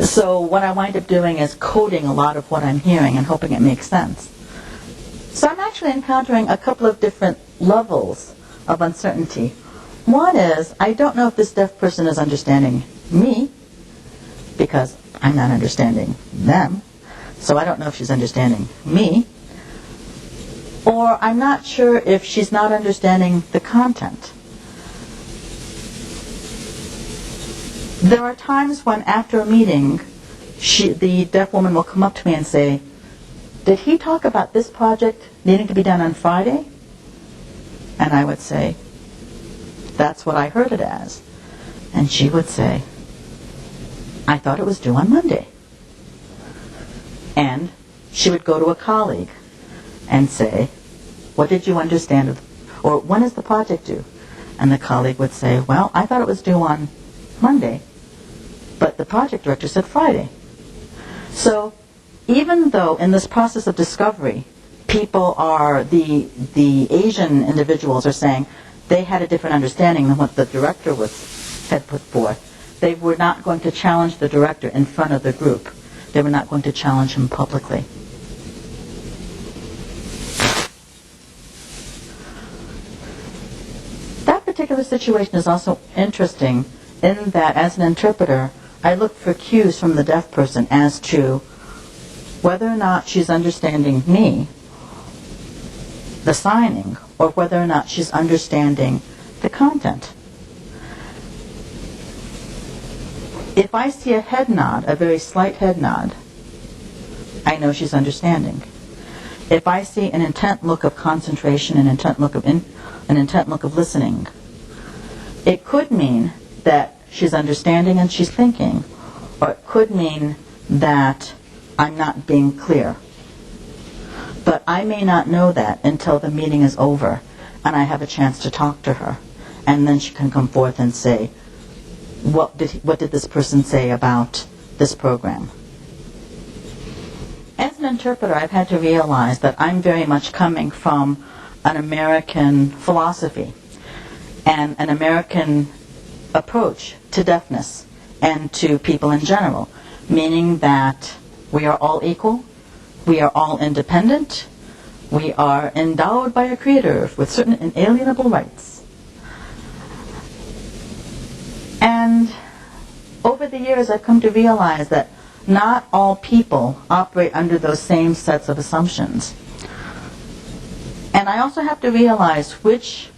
So what I wind up doing is coding a lot of what I'm hearing and hoping it makes sense. So I'm actually encountering a couple of different levels of uncertainty. One is, I don't know if this deaf person is understanding me, because I'm not understanding them. So I don't know if she's understanding me. Or I'm not sure if she's not understanding the content. There are times when after a meeting, the deaf woman will come up to me and say, did he talk about this project needing to be done on Friday? And I would say, that's what I heard it as. And she would say, I thought it was due on Monday. And she would go to a colleague and say, what did you understand? Or when is the project due? And the colleague would say, well, I thought it was due on Monday, but the project director said Friday. So even though in this process of discovery, people are, the Asian individuals are saying they had a different understanding than what the director had put forth, they were not going to challenge the director in front of the group. They were not going to challenge him publicly. That particular situation is also interesting in that as an interpreter, I look for cues from the deaf person as to whether or not she's understanding me, the signing, or whether or not she's understanding the content. If I see a head nod, a very slight head nod, I know she's understanding. If I see an intent look of concentration, an intent look of listening, it could mean that she's understanding and she's thinking, or it could mean that I'm not being clear. But I may not know that until the meeting is over and I have a chance to talk to her, and then she can come forth and say, what did this person say about this program? As an interpreter, I've had to realize that I'm very much coming from an American philosophy and an American approach to deafness and to people in general, meaning that we are all equal, we are all independent, we are endowed by a creator with certain inalienable rights. And over the years I've come to realize that not all people operate under those same sets of assumptions. And I also have to realize which,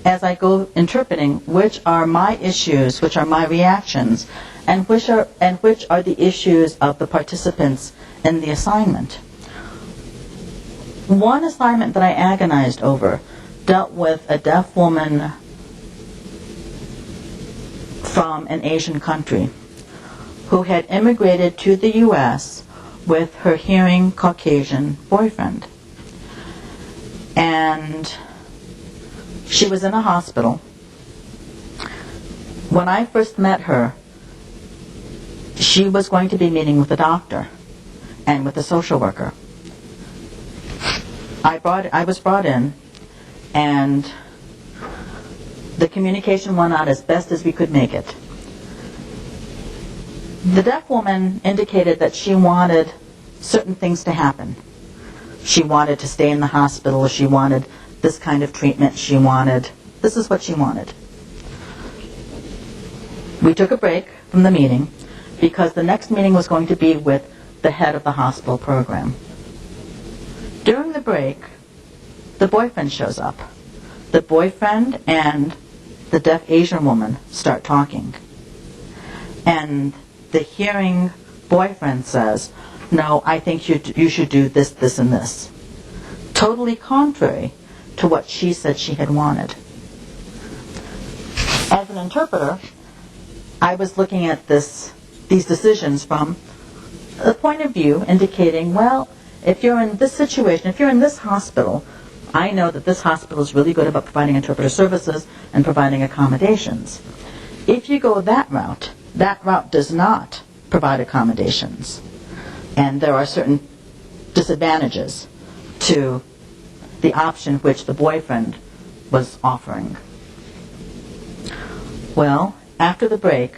as I go interpreting, which are my issues, which are my reactions, and which are the issues of the participants in the assignment. One assignment that I agonized over dealt with a deaf woman from an Asian country who had immigrated to the U.S. with her hearing Caucasian boyfriend. And she was in a hospital. When I first met her, she was going to be meeting with a doctor and with a social worker. I was brought in, and the communication went out as best as we could make it. The deaf woman indicated that she wanted certain things to happen. She wanted to stay in the hospital, she wanted this kind of treatment, this is what she wanted. We took a break from the meeting because the next meeting was going to be with the head of the hospital program. During the break, the boyfriend shows up. The boyfriend and the deaf Asian woman start talking. And the hearing boyfriend says, "No, I think you should do this, this, and this." Totally contrary to what she said she had wanted. As an interpreter, I was looking at these decisions from a point of view indicating, well, if you're in this situation, if you're in this hospital, I know that this hospital is really good about providing interpreter services and providing accommodations. If you go that route does not provide accommodations. And there are certain disadvantages to the option which the boyfriend was offering. Well, after the break,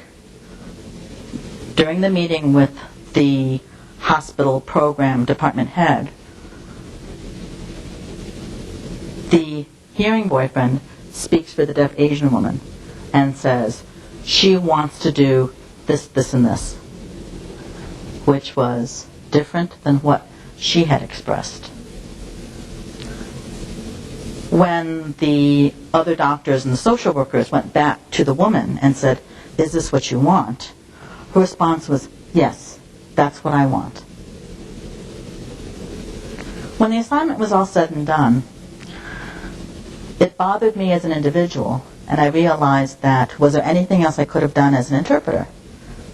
during the meeting with the hospital program department head, the hearing boyfriend speaks for the deaf Asian woman and says she wants to do this, this, and this, which was different than what she had expressed. When the other doctors and the social workers went back to the woman and said, "Is this what you want?" her response was, "Yes, that's what I want." When the assignment was all said and done, it bothered me as an individual, and I realized that, was there anything else I could have done as an interpreter?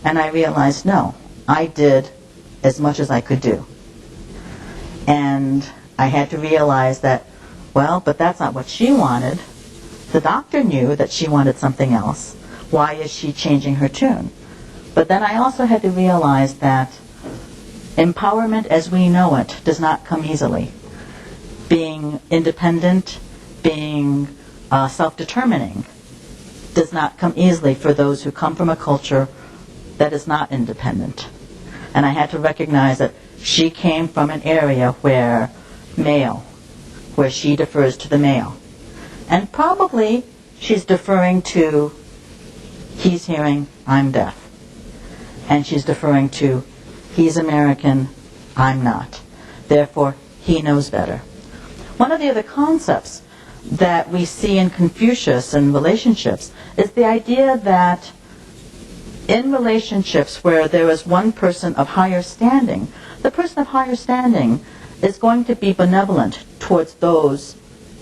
And I realized, no, I did as much as I could do. And I had to realize that, well, but that's not what she wanted. The doctor knew that she wanted something else. Why is she changing her tune? But then I also had to realize that empowerment as we know it does not come easily. Being independent, being self-determining does not come easily for those who come from a culture that is not independent. And I had to recognize that she came from an area where she defers to the male. And probably she's deferring to, he's hearing, I'm deaf. And she's deferring to, he's American, I'm not. Therefore, he knows better. One of the other concepts that we see in Confucius and relationships is the idea that in relationships where there is one person of higher standing, the person of higher standing is going to be benevolent towards those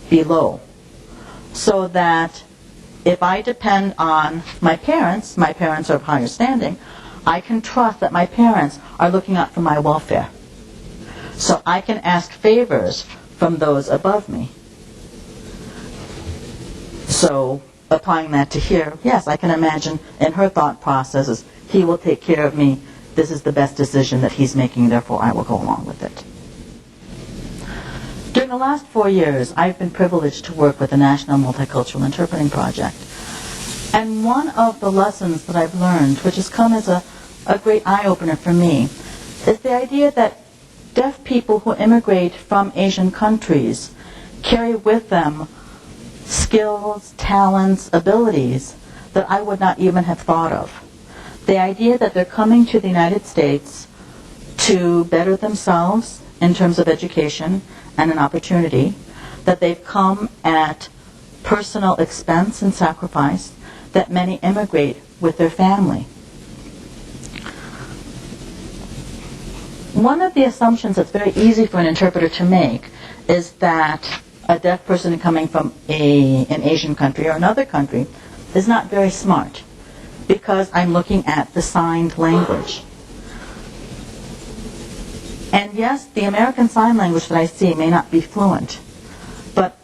below. So that if I depend on my parents are of higher standing, I can trust that my parents are looking out for my welfare. So I can ask favors from those above me. So applying that to here, yes, I can imagine in her thought processes, he will take care of me. This is the best decision that he's making, therefore I will go along with it. During the last 4 years, I've been privileged to work with the National Multicultural Interpreting Project. And one of the lessons that I've learned, which has come as a great eye-opener for me, is the idea that deaf people who immigrate from Asian countries carry with them skills, talents, abilities that I would not even have thought of. The idea that they're coming to the United States to better themselves in terms of education and an opportunity, that they've come at personal expense and sacrifice, that many immigrate with their family. One of the assumptions that's very easy for an interpreter to make is that a deaf person coming from an Asian country or another country is not very smart, because I'm looking at the signed language. And yes, the American Sign Language that I see may not be fluent, but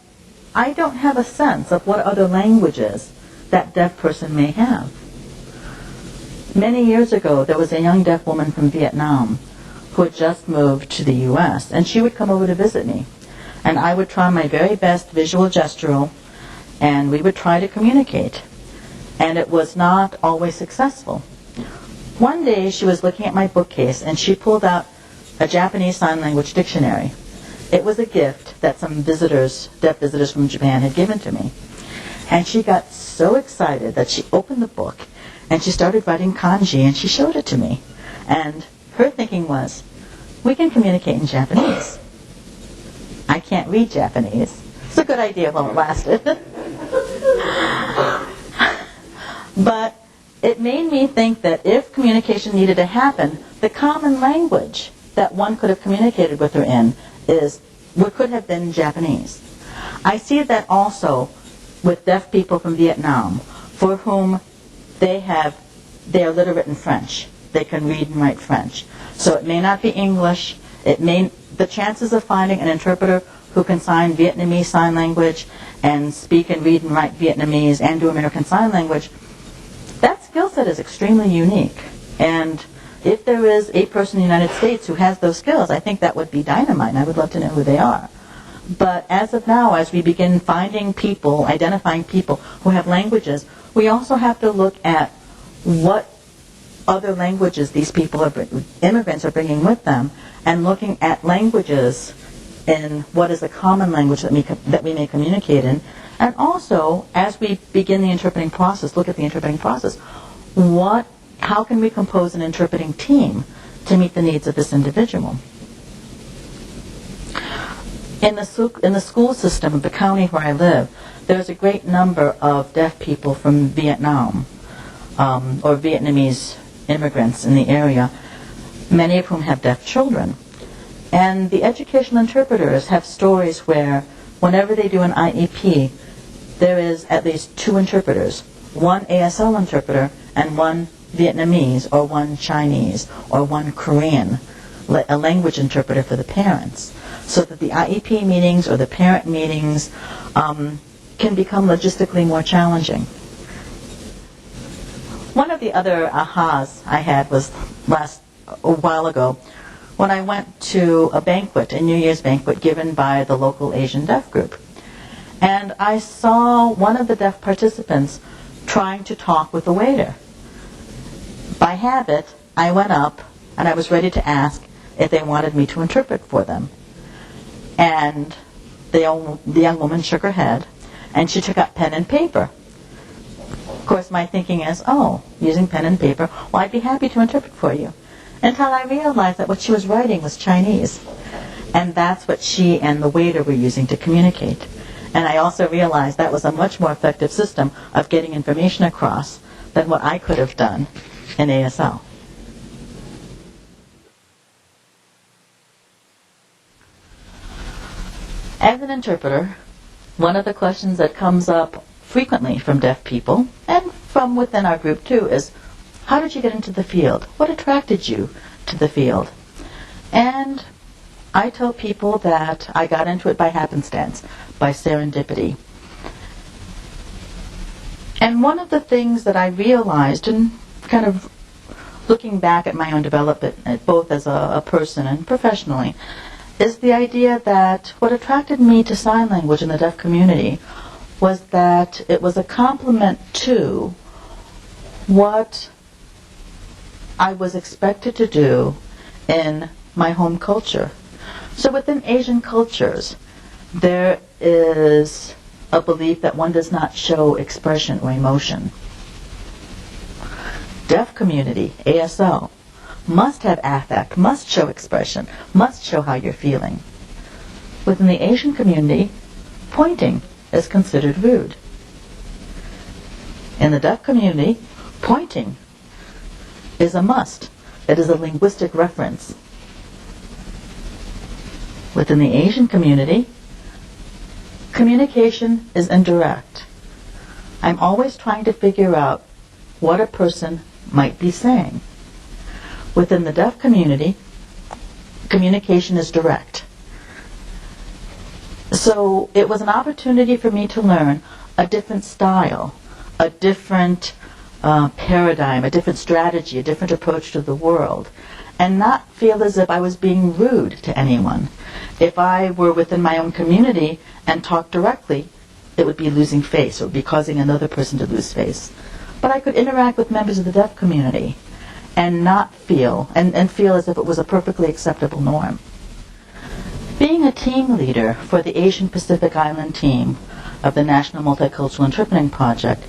I don't have a sense of what other languages that deaf person may have. Many years ago, there was a young deaf woman from Vietnam who had just moved to the U.S., and she would come over to visit me. And I would try my very best visual gestural, and we would try to communicate. And it was not always successful. One day, she was looking at my bookcase, and she pulled out a Japanese Sign Language dictionary. It was a gift that some visitors, deaf visitors from Japan, had given to me. And she got so excited that she opened the book, and she started writing kanji, and she showed it to me. And her thinking was, we can communicate in Japanese. I can't read Japanese. It's a good idea while it lasted. But it made me think that if communication needed to happen, the common language that one could have communicated with her in is what could have been Japanese. I see that also with deaf people from Vietnam, for whom they are literate in French. They can read and write French. So it may not be English. The chances of finding an interpreter who can sign Vietnamese Sign Language and speak and read and write Vietnamese and do American Sign Language, that skill set is extremely unique. And if there is a person in the United States who has those skills, I think that would be dynamite, and I would love to know who they are. But as of now, as we begin finding people, identifying people who have languages, we also have to look at what other languages these people, immigrants, are bringing with them, and looking at languages in what is a common language that we may communicate in. And also, as we begin the interpreting process, look at the interpreting process, how can we compose an interpreting team to meet the needs of this individual? In the school system of the county where I live, there's a great number of deaf people from Vietnam, or Vietnamese immigrants in the area, many of whom have deaf children. And the educational interpreters have stories where whenever they do an IEP, there is at least 2 interpreters, one ASL interpreter and one Vietnamese or one Chinese or one Korean, a language interpreter for the parents, so that the IEP meetings or the parent meetings can become logistically more challenging. One of the other ahas I had was a while ago when I went to a banquet, a New Year's banquet given by the local Asian deaf group. And I saw one of the deaf participants trying to talk with the waiter. By habit, I went up and I was ready to ask if they wanted me to interpret for them. And the young woman shook her head, and she took out pen and paper. Of course, my thinking is, using pen and paper, well, I'd be happy to interpret for you. Until I realized that what she was writing was Chinese. And that's what she and the waiter were using to communicate. And I also realized that was a much more effective system of getting information across than what I could have done in ASL. As an interpreter, one of the questions that comes up frequently from deaf people, and from within our group too, is, how did you get into the field? What attracted you to the field? And I tell people that I got into it by happenstance, by serendipity. And one of the things that I realized, and kind of looking back at my own development, both as a person and professionally, is the idea that what attracted me to sign language in the deaf community was that it was a complement to what I was expected to do in my home culture. So within Asian cultures, there is a belief that one does not show expression or emotion. Deaf community, ASL, must have affect, must show expression, must show how you're feeling. Within the Asian community, pointing is considered rude. In the deaf community, pointing is a must. It is a linguistic reference. Within the Asian community, communication is indirect. I'm always trying to figure out what a person might be saying. Within the deaf community, communication is direct. So it was an opportunity for me to learn a different style, a different paradigm, a different strategy, a different approach to the world, and not feel as if I was being rude to anyone. If I were within my own community and talked directly, it would be losing face, or it would be causing another person to lose face. But I could interact with members of the deaf community and not feel, and feel as if it was a perfectly acceptable norm. Being a team leader for the Asian Pacific Island team of the National Multicultural Interpreting Project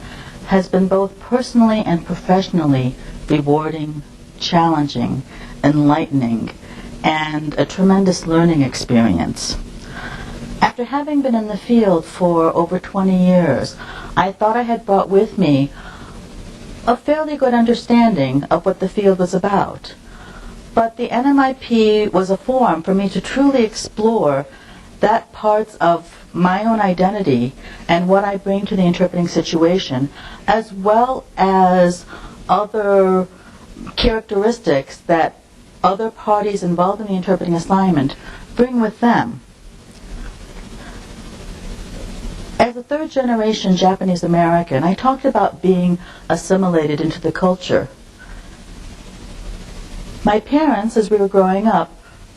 has been both personally and professionally rewarding, challenging, enlightening, and a tremendous learning experience. After having been in the field for over 20 years, I thought I had brought with me a fairly good understanding of what the field was about. But the NMIP was a forum for me to truly explore that parts of my own identity and what I bring to the interpreting situation, as well as other characteristics that other parties involved in the interpreting assignment bring with them. As a third-generation Japanese American, I talked about being assimilated into the culture. My parents, as we were growing up,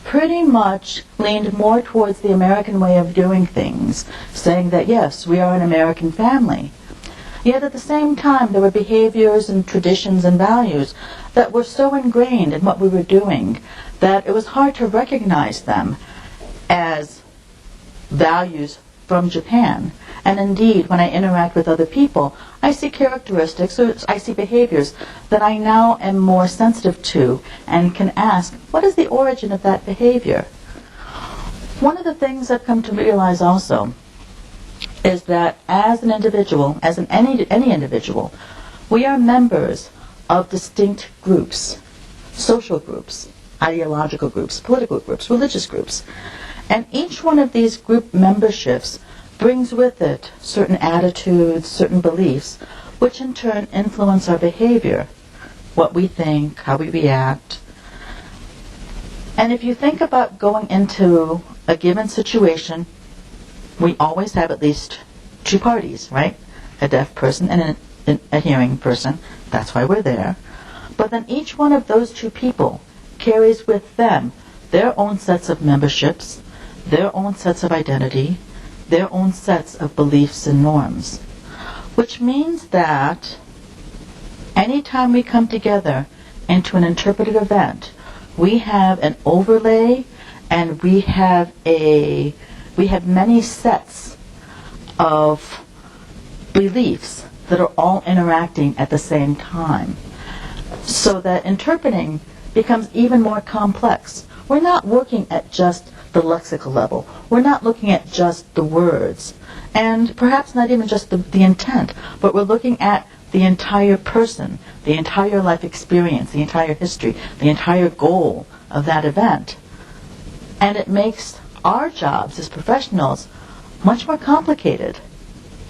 pretty much leaned more towards the American way of doing things, saying that, yes, we are an American family. Yet at the same time, there were behaviors and traditions and values that were so ingrained in what we were doing that it was hard to recognize them as values from Japan. And indeed, when I interact with other people, I see characteristics, or I see behaviors that I now am more sensitive to and can ask, what is the origin of that behavior? One of the things I've come to realize also is that as an individual, any individual, we are members of distinct groups, social groups, ideological groups, political groups, religious groups. And each one of these group memberships brings with it certain attitudes, certain beliefs, which in turn influence our behavior, what we think, how we react. And if you think about going into a given situation, we always have at least two parties, right? A deaf person and a hearing person. That's why we're there. But then each one of those two people carries with them their own sets of memberships, their own sets of identity, their own sets of beliefs and norms. Which means that anytime we come together into an interpretive event, we have an overlay and we have many sets of beliefs that are all interacting at the same time. So that interpreting becomes even more complex. We're not working at just the lexical level. We're not looking at just the words, and perhaps not even just the intent, but we're looking at the entire person, the entire life experience, the entire history, the entire goal of that event. And it makes our jobs as professionals much more complicated,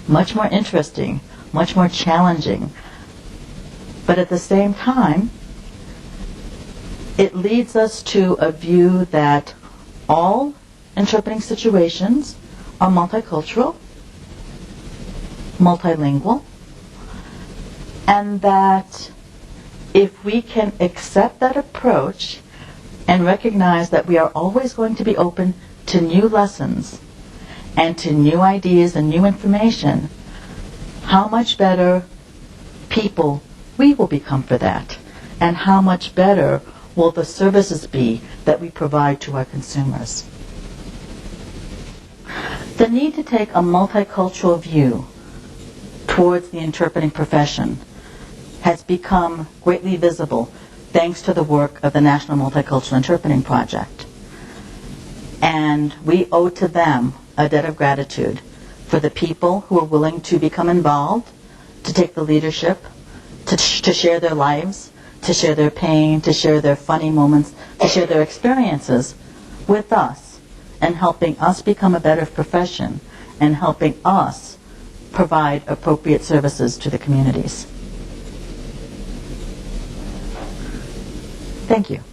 much more interesting, much more challenging. But at the same time, it leads us to a view that all interpreting situations are multicultural, multilingual, And that if we can accept that approach and recognize that we are always going to be open to new lessons and to new ideas and new information, how much better people we will become for that, and how much better will the services be that we provide to our consumers. The need to take a multicultural view towards the interpreting profession has become greatly visible thanks to the work of the National Multicultural Interpreting Project. And we owe to them a debt of gratitude for the people who are willing to become involved, to take the leadership, to share their lives, to share their pain, to share their funny moments, to share their experiences with us, and helping us become a better profession, and helping us provide appropriate services to the communities. Thank you.